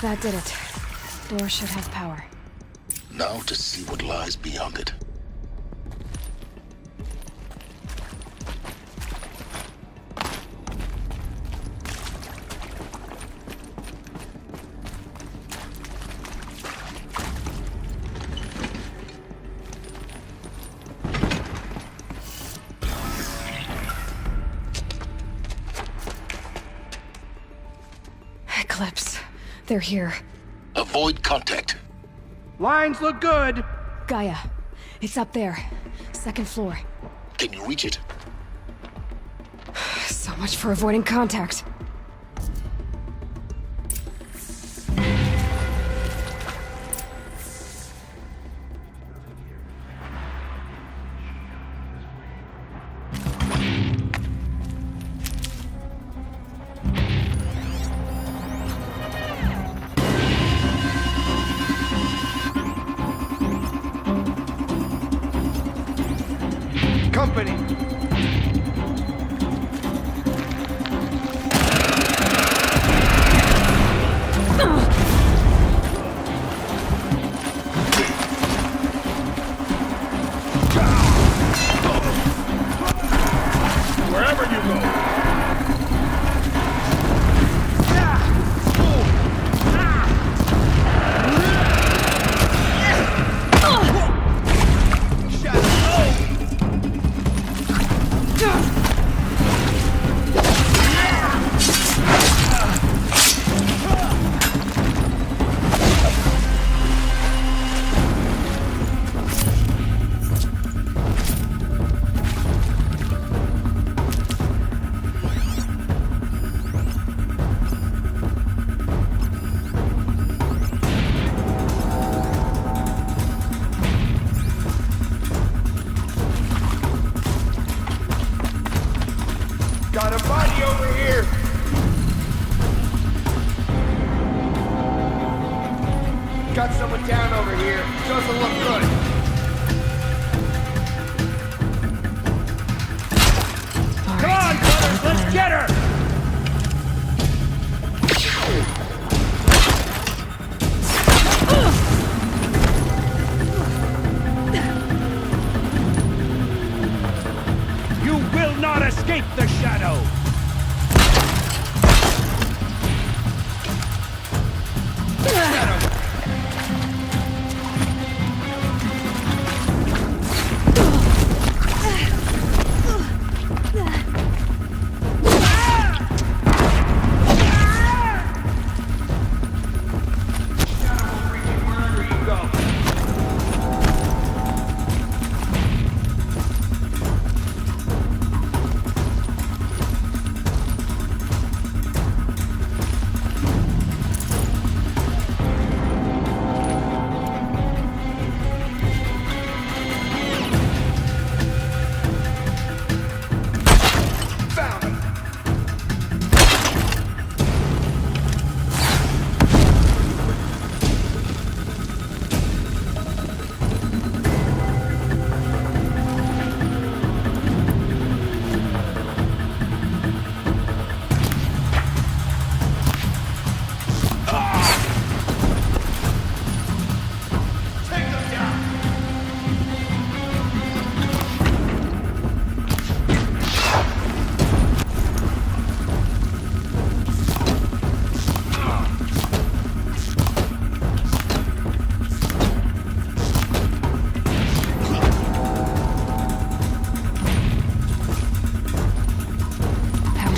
That did it. Door should have power. Now to see what lies beyond it. Eclipse. They're here. Avoid contact. Lines look good. Gaia. It's up there. Second floor. Can you reach it? So much for avoiding contact. Company. Wherever you go. Got a body over here! Got someone down over here. Doesn't look good. Come on, brothers, let's get her! You will not escape the shadow!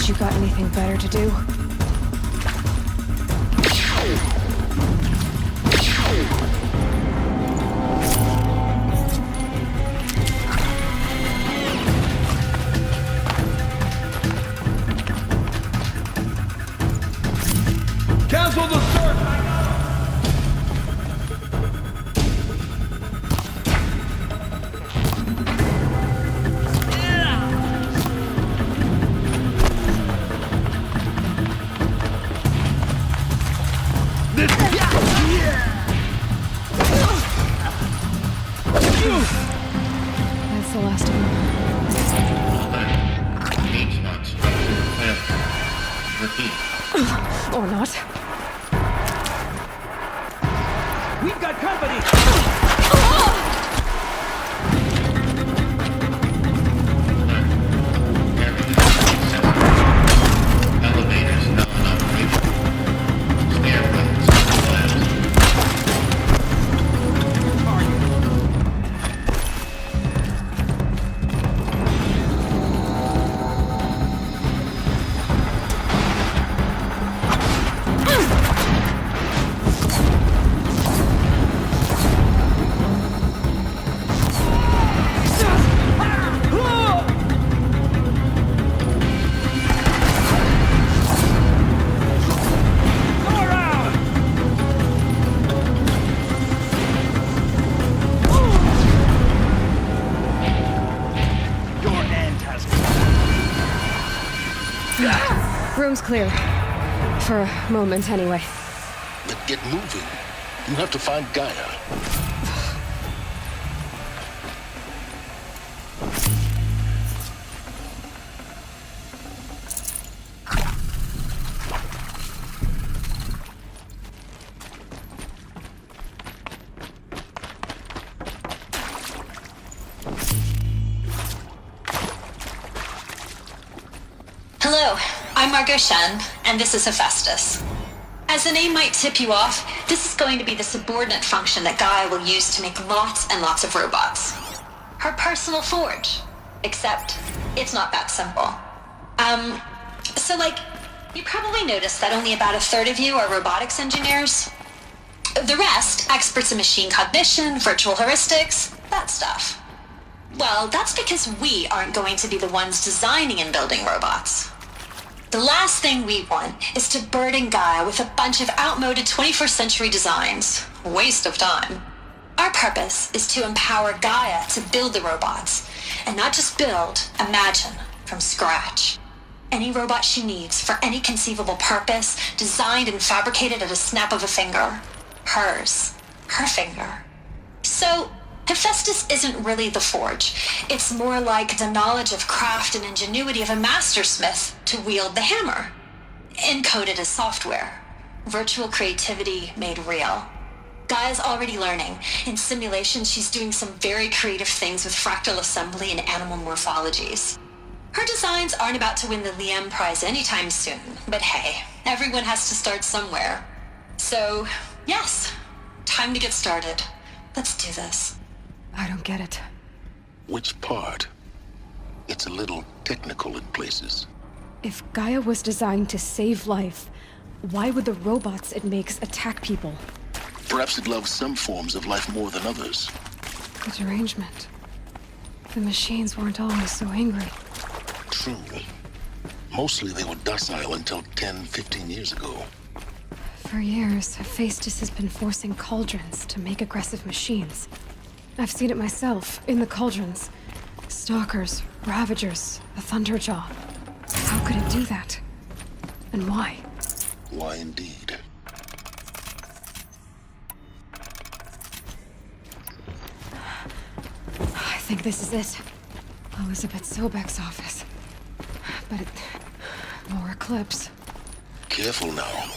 You got anything better to do? Cancel the search! That's the last of them. Repeat. Or not. We've got company! Elevators now in operation. Stairwells collapsed. Go around! Your end has Room's clear. For a moment, anyway. But get moving. You have to find Gaia. Hello, I'm Margot Shen, and this is Hephaestus. As the name might tip you off, this is going to be the subordinate function that Gaia will use to make lots and lots of robots. Her personal forge. Except, it's not that simple. You probably noticed that only about a third of you are robotics engineers. The rest, experts in machine cognition, virtual heuristics, that stuff. Well, that's because we aren't going to be the ones designing and building robots. The last thing we want is to burden Gaia with a bunch of outmoded 21st century designs. Waste of time. Our purpose is to empower Gaia to build the robots, and not just build, imagine, from scratch. Any robot she needs for any conceivable purpose, designed and fabricated at a snap of a finger. Hers. Her finger. So, Hephaestus isn't really the forge. It's more like the knowledge of craft and ingenuity of a mastersmith to wield the hammer. Encoded as software. Virtual creativity made real. Gaia's already learning. In simulation, she's doing some very creative things with fractal assembly and animal morphologies. Her designs aren't about to win the Liam Prize anytime soon, but hey, everyone has to start somewhere. So, yes, time to get started. Let's do this. I don't get it. Which part? It's a little technical in places. If Gaia was designed to save life, why would the robots it makes attack people? Perhaps it loves some forms of life more than others. The derangement. The machines weren't always so angry. True. Mostly they were docile until 10, 15 years ago. For years, Hephaestus has been forcing cauldrons to make aggressive machines. I've seen it myself, in the cauldrons. Stalkers, Ravagers, a Thunderjaw. How could it do that? And why? Why indeed? I think this is it. Elizabeth Sobek's office. But more Eclipse. Careful now.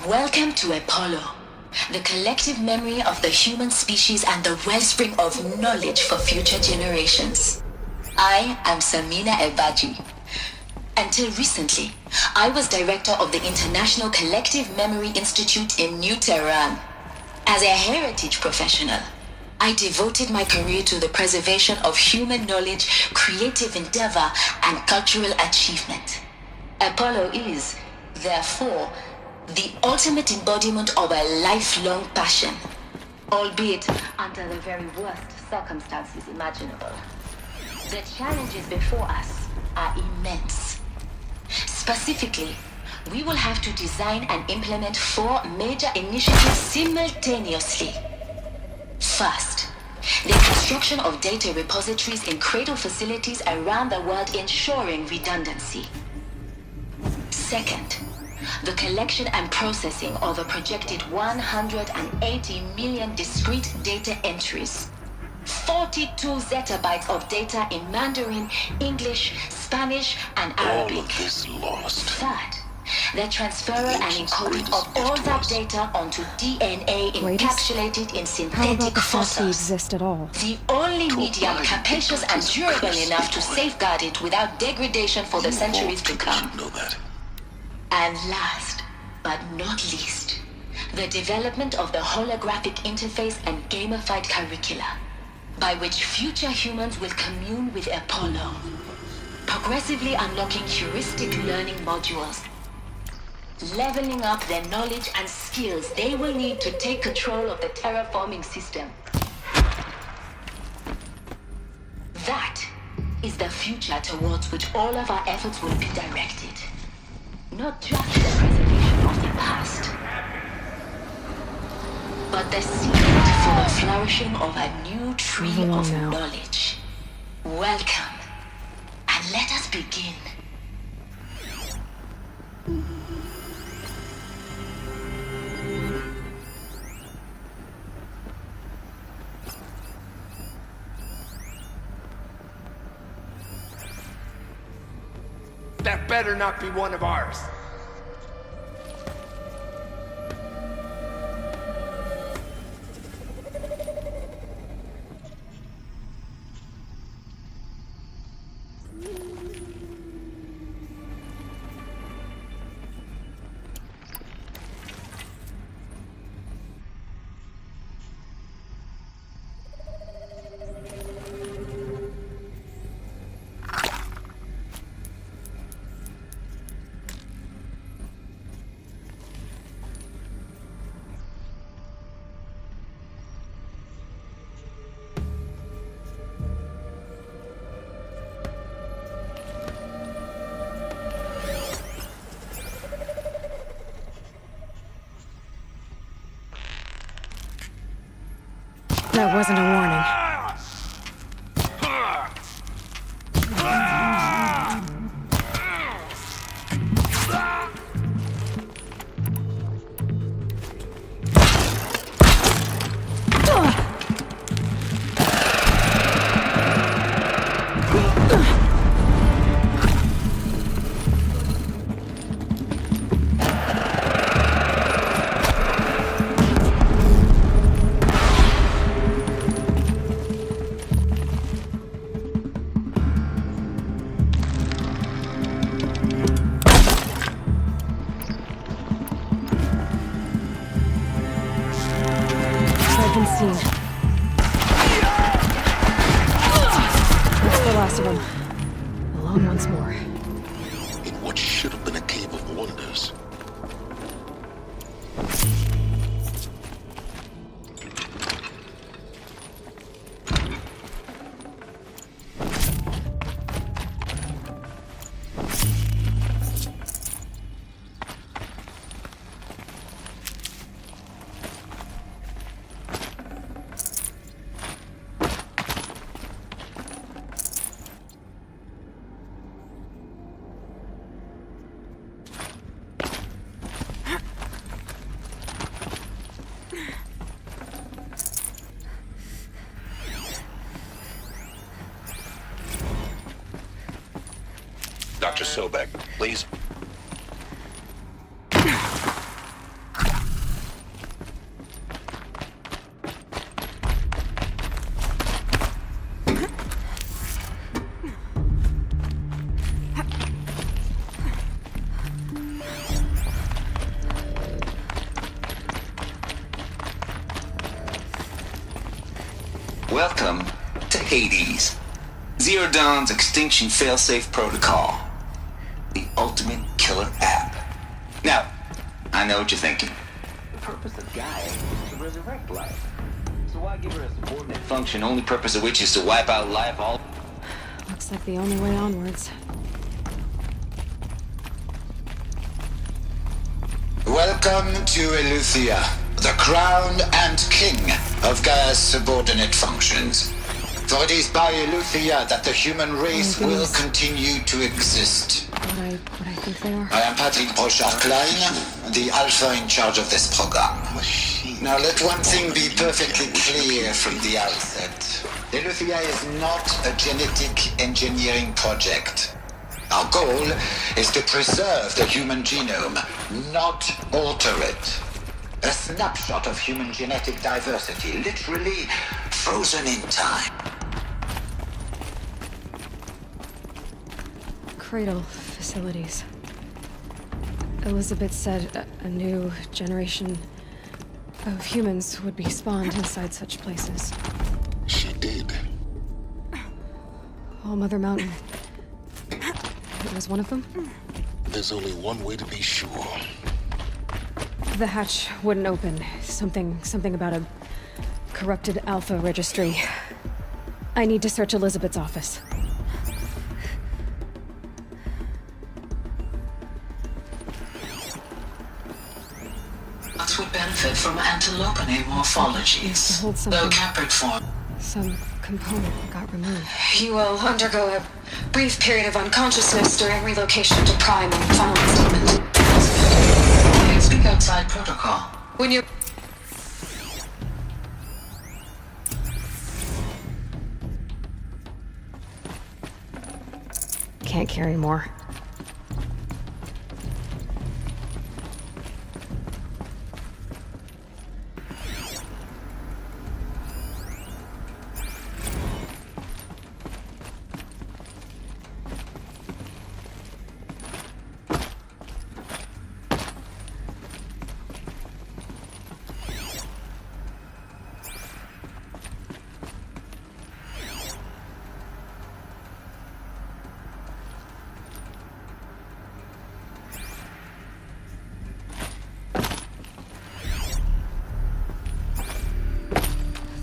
Welcome to Apollo, the collective memory of the human species and the wellspring of knowledge for future generations. I am Samina Ebaji. Until recently, I was director of the International Collective Memory Institute in New Tehran. As a heritage professional, I devoted my career to the preservation of human knowledge, creative endeavor, and cultural achievement. Apollo is, therefore, the ultimate embodiment of a lifelong passion. Albeit, under the very worst circumstances imaginable. The challenges before us are immense. Specifically, we will have to design and implement 4 major initiatives simultaneously. First, the construction of data repositories in cradle facilities around the world, ensuring redundancy. Second, the collection and processing of a projected 180 million discrete data entries. 42 zettabytes of data in Mandarin, English, Spanish, and Arabic. All of this lost. Third, the transferal and encoding of all that data onto DNA encapsulated in How about synthetic the fact he fossils. exist at all? The only medium capacious and durable enough to safeguard it without degradation for the centuries to come. Know that. And last, but not least, the development of the holographic interface and gamified curricula, by which future humans will commune with Apollo, progressively unlocking heuristic learning modules, leveling up their knowledge and skills they will need to take control of the terraforming system. That is the future towards which all of our efforts will be directed. Not just the preservation of the past, but the seed for the flourishing of a new tree Move along of now. knowledge. Welcome, and let us begin. That better not be one of ours. That wasn't a warning. I've been seen. That's the last of them. Alone once more. In what should have been a cave of wonders. Dr. Sobek, please. Welcome to Hades, Zero Dawn's extinction failsafe protocol. The ultimate killer app. Now, I know what you're thinking. The purpose of Gaia is to resurrect life. So why give her a subordinate function, only purpose of which is to wipe out life all... Looks like the only way onwards. Welcome to Eleuthia, the crown and king of Gaia's subordinate functions. For it is by Eleuthia that the human race will continue to exist. What I think they are. I am Patrick Brochard-Klein, the alpha in charge of this program. Now let one thing be perfectly clear from the outset. Eleuthia is not a genetic engineering project. Our goal is to preserve the human genome, not alter it. A snapshot of human genetic diversity, literally frozen in time. Cradle facilities. Elizabeth said a new generation of humans would be spawned inside such places. She did. All Mother Mountain. It was one of them? There's only one way to be sure. The hatch wouldn't open. Something about a corrupted Alpha registry. I need to search Elizabeth's office. Would benefit from antilopine morphologies, Hold though something. caprid form. Some component got removed. You will undergo a brief period of unconsciousness during relocation to Prime and final statement. You can speak outside protocol. When you... Can't carry more.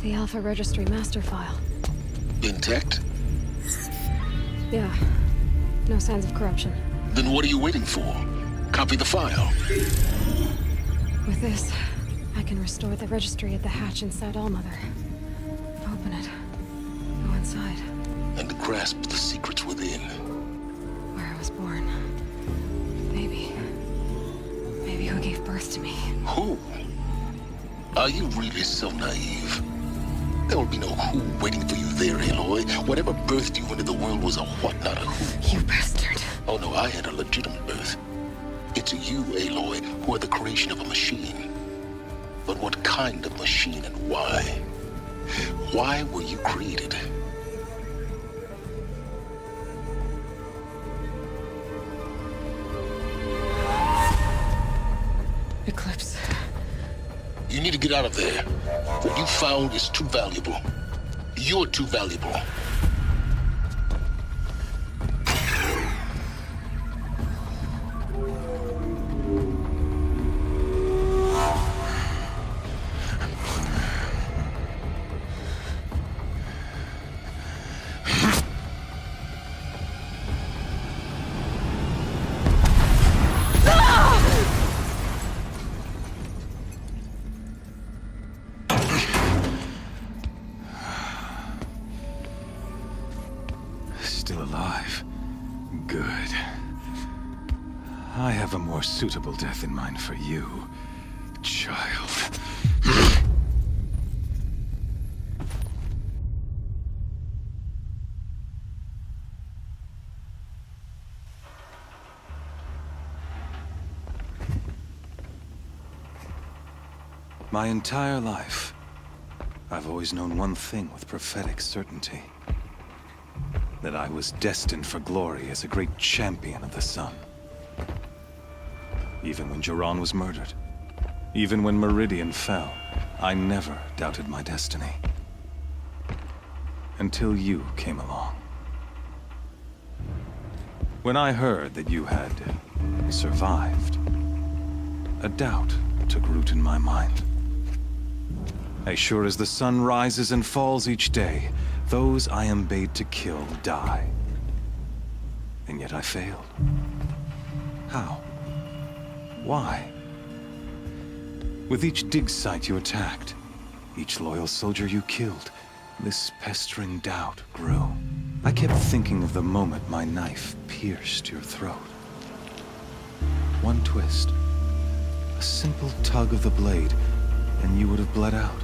The Alpha Registry master file. Intact? Yeah. No signs of corruption. Then what are you waiting for? Copy the file. With this, I can restore the registry at the hatch inside Allmother. Open it. Go inside. And grasp the secrets within. Where I was born. Maybe who gave birth to me. Who? Are you really so naive? There will be no who waiting for you there, Aloy. Whatever birthed you into the world was a what, not a who. You bastard. Oh no, I had a legitimate birth. It's you, Aloy, who are the creation of a machine. But what kind of machine and why? Why were you created? Eclipse. You need to get out of there. What you found is too valuable. You're too valuable. Still alive. Good. I have a more suitable death in mind for you, child. My entire life, I've always known one thing with prophetic certainty. That I was destined for glory as a great champion of the sun. Even when Jiran was murdered, even when Meridian fell, I never doubted my destiny. Until you came along. When I heard that you had survived, a doubt took root in my mind. As sure as the sun rises and falls each day, those I am bade to kill die. And yet I failed. How? Why? With each dig site you attacked, each loyal soldier you killed, this pestering doubt grew. I kept thinking of the moment my knife pierced your throat. One twist, a simple tug of the blade, and you would have bled out.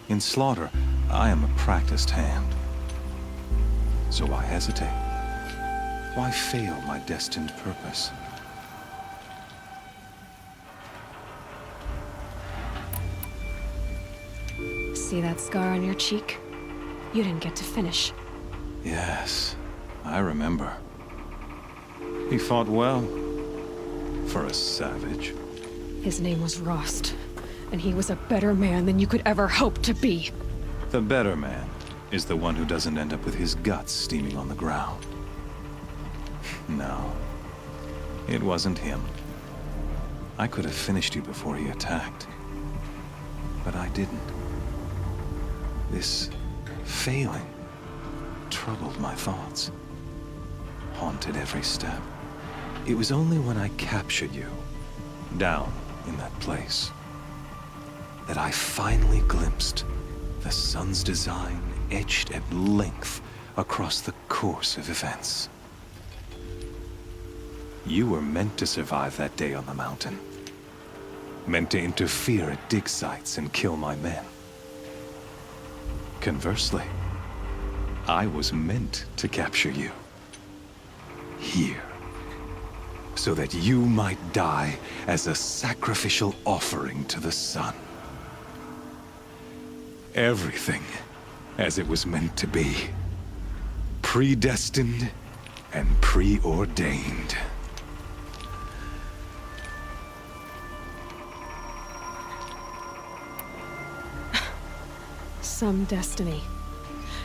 In slaughter, I am a practiced hand. So why hesitate? Why fail my destined purpose? See that scar on your cheek? You didn't get to finish. Yes, I remember. He fought well. For a savage. His name was Rost, and he was a better man than you could ever hope to be. The better man is the one who doesn't end up with his guts steaming on the ground. No, it wasn't him. I could have finished you before he attacked. But I didn't. This failing troubled my thoughts, haunted every step. It was only when I captured you, down in that place, that I finally glimpsed the sun's design etched at length across the course of events. You were meant to survive that day on the mountain. Meant to interfere at dig sites and kill my men. Conversely, I was meant to capture you. Here. So that you might die as a sacrificial offering to the sun. Everything as it was meant to be. Predestined and preordained. Some destiny.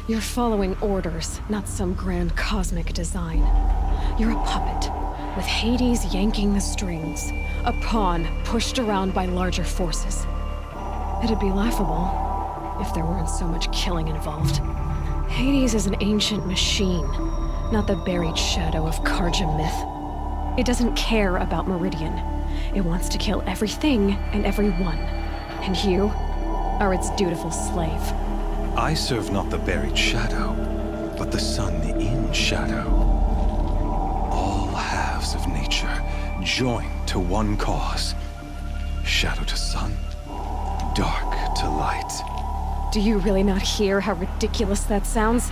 You're following orders, not some grand cosmic design. You're a puppet, with Hades yanking the strings. A pawn pushed around by larger forces. It'd be laughable if there weren't so much killing involved. Hades is an ancient machine, not the buried shadow of Karja myth. It doesn't care about Meridian. It wants to kill everything and everyone. And you are its dutiful slave. I serve not the buried shadow, but the sun in shadow. All halves of nature joined to one cause. Shadow to sun, dark to light. Do you really not hear how ridiculous that sounds?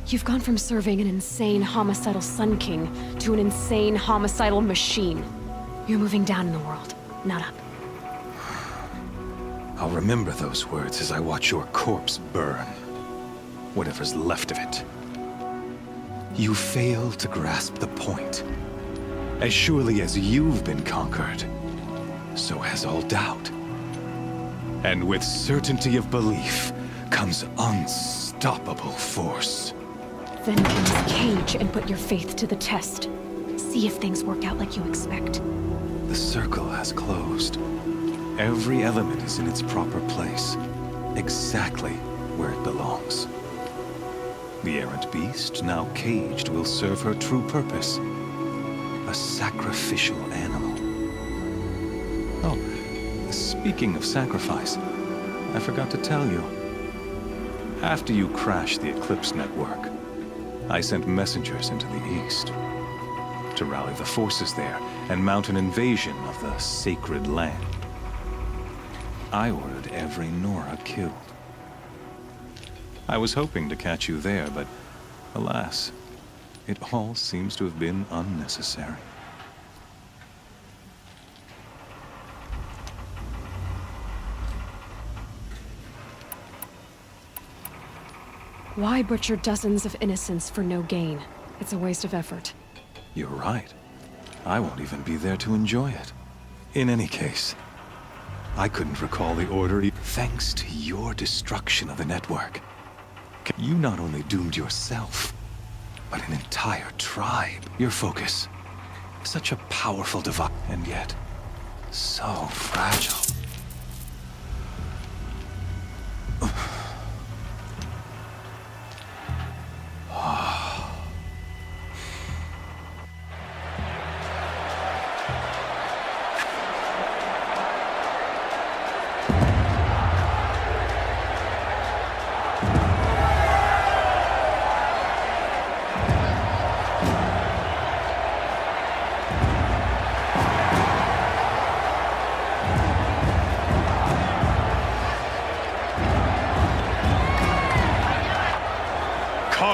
You've gone from serving an insane homicidal Sun King to an insane homicidal machine. You're moving down in the world, not up. I'll remember those words as I watch your corpse burn. Whatever's left of it. You fail to grasp the point. As surely as you've been conquered, so has all doubt. And with certainty of belief comes unstoppable force. Then in this cage and put your faith to the test. See if things work out like you expect. The circle has closed. Every element is in its proper place, exactly where it belongs. The errant beast, now caged, will serve her true purpose. A sacrificial animal. Oh, speaking of sacrifice, I forgot to tell you. After you crashed the Eclipse network, I sent messengers into the east to rally the forces there and mount an invasion of the sacred land. I ordered every Nora killed. I was hoping to catch you there, but alas, it all seems to have been unnecessary. Why butcher dozens of innocents for no gain? It's a waste of effort. You're right. I won't even be there to enjoy it. In any case, I couldn't recall the order thanks to your destruction of the network. You not only doomed yourself, but an entire tribe. Your focus. Such a powerful device, and yet so fragile.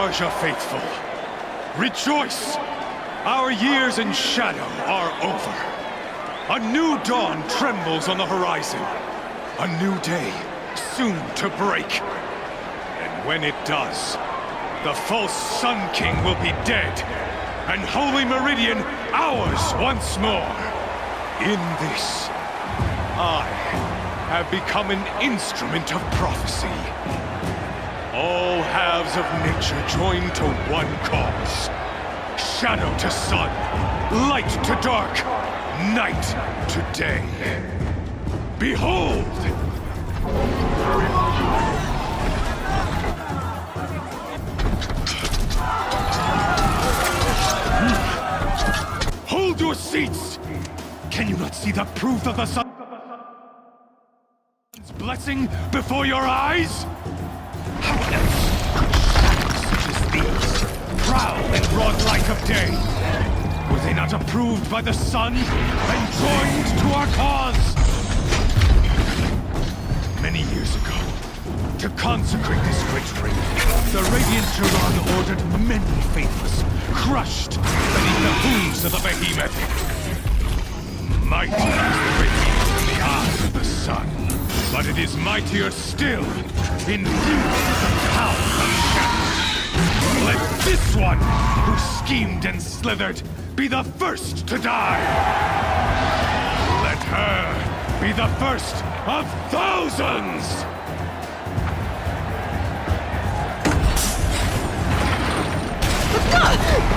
Marja faithful, rejoice! Our years in shadow are over. A new dawn trembles on the horizon. A new day soon to break. And when it does, the false Sun King will be dead, and Holy Meridian ours once more. In this, I have become an instrument of prophecy. All halves of nature join to one cause. Shadow to sun, light to dark, night to day. Behold! Hold your seats! Can you not see the proof of the sun's blessing before your eyes? How else could shadows such as these prowl in broad light of day? Were they not approved by the sun and joined to our cause? Many years ago, to consecrate this great ring, the Radiant Turan ordered many faithless, crushed beneath the hooves of the behemoth. Mighty is the radiance in the eyes of the sun, but it is mightier still in view of the power of shadow. Let this one, who schemed and slithered, be the first to die. Let her be the first of thousands! Let's go!